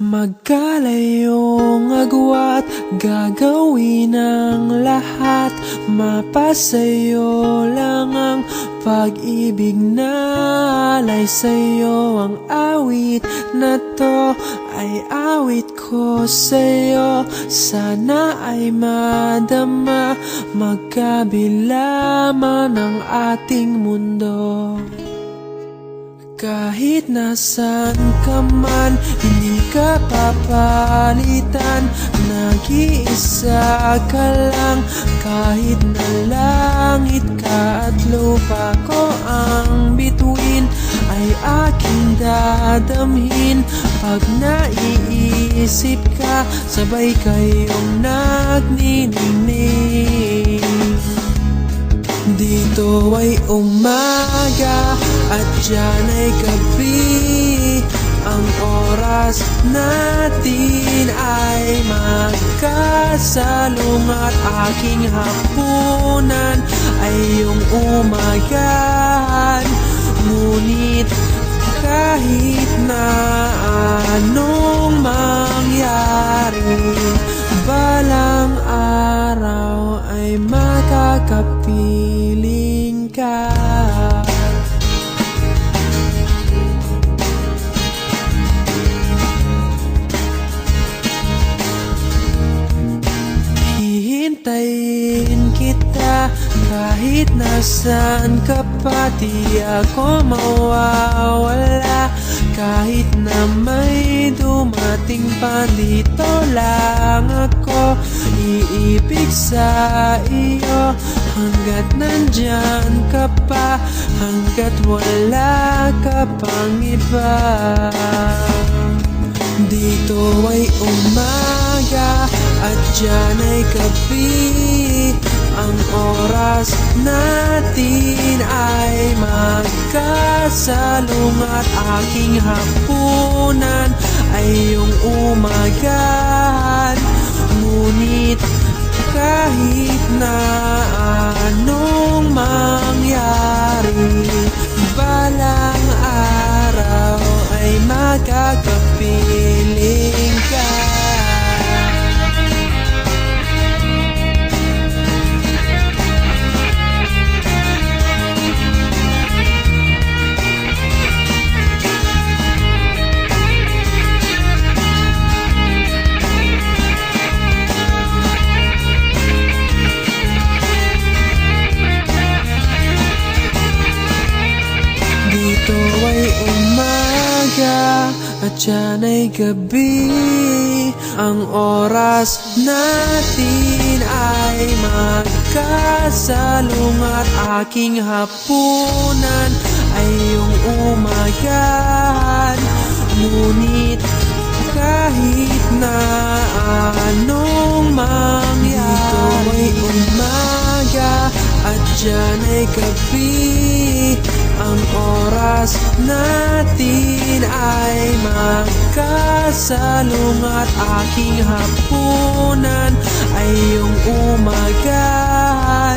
Magkalayong agwat, gagawin ang lahat. Mapasayo lang ang pag-ibig na alay sa'yo. Ang awit na to ay awit ko sa'yo. Sana ay madama, magkabila man ang ating mundo. Kahit nasan ka man, hindi ka papalitan. Nag-iisa ka lang, kahit na langit ka at lupa ko ang bituin, ay aking dadamhin. Pag naiisip ka, sabay kayong nagniningning. Dito ay umaga at diyan ay gabi. Ang oras natin ay magkasalungat. Aking hapunan ay iyong umagahan. Ngunit kahit na anong mangyari, balang araw ay makakapiling ka. Hihintayin kita kahit nasan ka pa. Di ako mawawala kahit na may dumating pa. Dito lang ako iibig sa iyo hanggat nandyan ka pa, hanggat wala ka pang iba. Dito ay umaga at diyan ay gabi. Ang oras natin ay magkasalungat. Aking hapunan ay iyong umagahan. Ngunit kahit na anong mangyari, balang araw ay magkakapiling ka. Dito ay umaga at diyan ay gabi. Ang oras natin ay magkasalungat. Aking hapunan ay iyong umagahan. Ngunit kahit na anong mangyari, dito ay umaga at diyan ay gabi. Ang oras natin ay magkasalungat. Aking hapunan ay iyong umagahan.